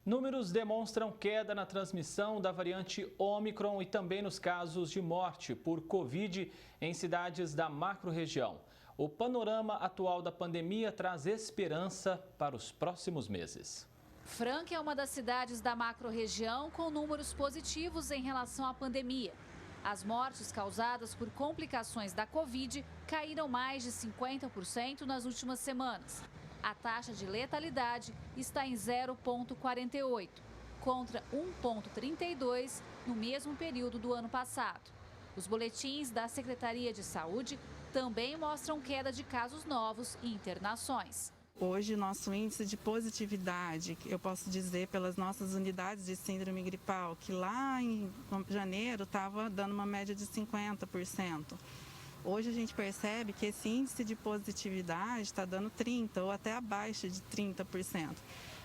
Números demonstram queda na transmissão da variante Ômicron e também nos casos de morte por Covid em cidades da macro-região. O panorama atual da pandemia traz esperança para os próximos meses. Franca é uma das cidades da macro-região com números positivos em relação à pandemia. As mortes causadas por complicações da Covid caíram mais de 50% nas últimas semanas. A taxa de letalidade está em 0,48, contra 1,32 no mesmo período do ano passado. Os boletins da Secretaria de Saúde também mostram queda de casos novos e internações. Hoje, nosso índice de positividade, eu posso dizer pelas nossas unidades de síndrome gripal, que lá em janeiro estava dando uma média de 50%. Hoje a gente percebe que esse índice de positividade está dando 30% ou até abaixo de 30%.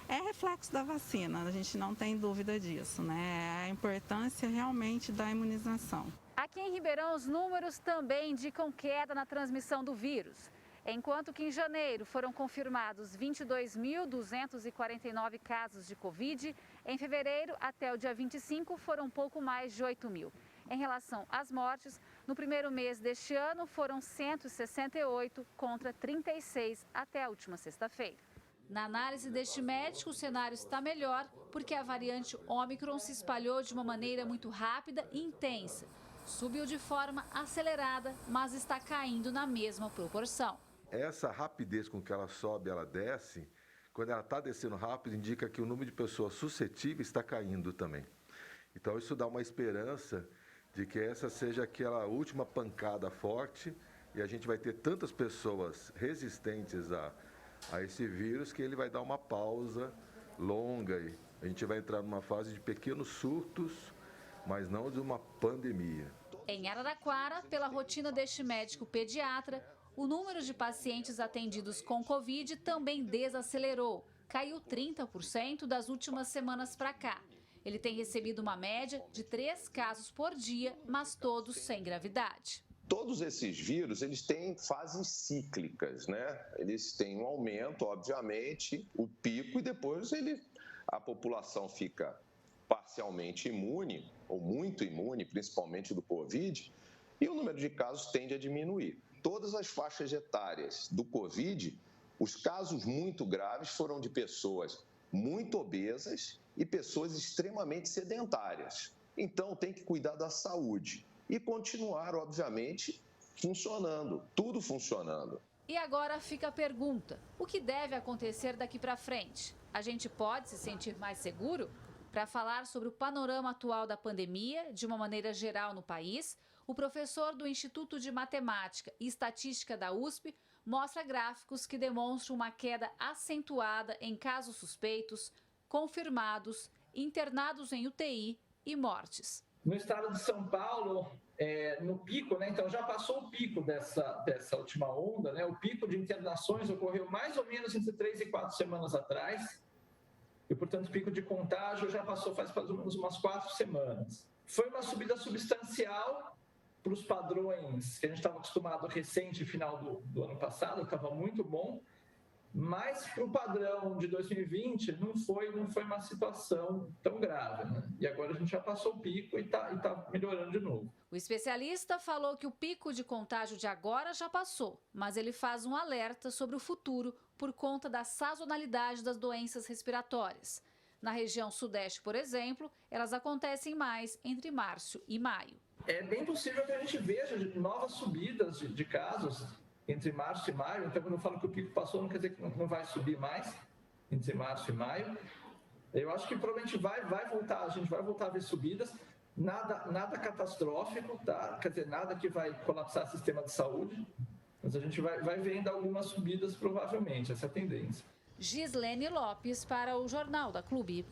É reflexo da vacina, a gente não tem dúvida disso, né? É a importância realmente da imunização. Aqui em Ribeirão, os números também indicam queda na transmissão do vírus. Enquanto que em janeiro foram confirmados 22.249 casos de Covid, em fevereiro até o dia 25 foram um pouco mais de 8.000. Em relação às mortes, no primeiro mês deste ano foram 168 contra 36 até a última sexta-feira. Na análise deste médico, o cenário está melhor porque a variante Ômicron se espalhou de uma maneira muito rápida e intensa. Subiu de forma acelerada, mas está caindo na mesma proporção. Essa rapidez com que ela sobe, ela desce, quando ela está descendo rápido, indica que o número de pessoas suscetíveis está caindo também. Então isso dá uma esperança de que essa seja aquela última pancada forte e a gente vai ter tantas pessoas resistentes a esse vírus que ele vai dar uma pausa longa e a gente vai entrar numa fase de pequenos surtos, mas não de uma pandemia. Em Araraquara, pela rotina deste médico pediatra, o número de pacientes atendidos com Covid também desacelerou, caiu 30% das últimas semanas para cá. Ele tem recebido uma média de 3 casos por dia, mas todos sem gravidade. Todos esses vírus, eles têm fases cíclicas, né? Eles têm um aumento, obviamente, o pico e depois a população fica parcialmente imune, ou muito imune, principalmente do Covid, e o número de casos tende a diminuir. Todas as faixas etárias do Covid, os casos muito graves foram de pessoas muito obesas e pessoas extremamente sedentárias. Então, tem que cuidar da saúde e continuar, obviamente, funcionando, tudo funcionando. E agora fica a pergunta: o que deve acontecer daqui para frente? A gente pode se sentir mais seguro? Para falar sobre o panorama atual da pandemia, de uma maneira geral no país, o professor do Instituto de Matemática e Estatística da USP mostra gráficos que demonstram uma queda acentuada em casos suspeitos, confirmados, internados em UTI e mortes. No estado de São Paulo, no pico, né, então já passou o pico dessa última onda, né, o pico de internações ocorreu mais ou menos entre 3 e 4 semanas atrás, e, portanto, o pico de contágio já passou faz mais ou menos umas 4 semanas. Foi uma subida substancial para os padrões que a gente estava acostumado recente, final do ano passado, estava muito bom, mas para o padrão de 2020 não foi uma situação tão grave, né? E agora a gente já passou o pico e está melhorando de novo. O especialista falou que o pico de contágio de agora já passou, mas ele faz um alerta sobre o futuro por conta da sazonalidade das doenças respiratórias. Na região sudeste, por exemplo, elas acontecem mais entre março e maio. É bem possível que a gente veja novas subidas de casos entre março e maio. Então, quando eu falo que o pico passou, não quer dizer que não vai subir mais entre março e maio. Eu acho que provavelmente vai voltar, a gente vai voltar a ver subidas, nada catastrófico, tá? Quer dizer, nada que vai colapsar o sistema de saúde, mas a gente vai vendo algumas subidas provavelmente, essa é a tendência. Gislene Lopes para o Jornal da Clube.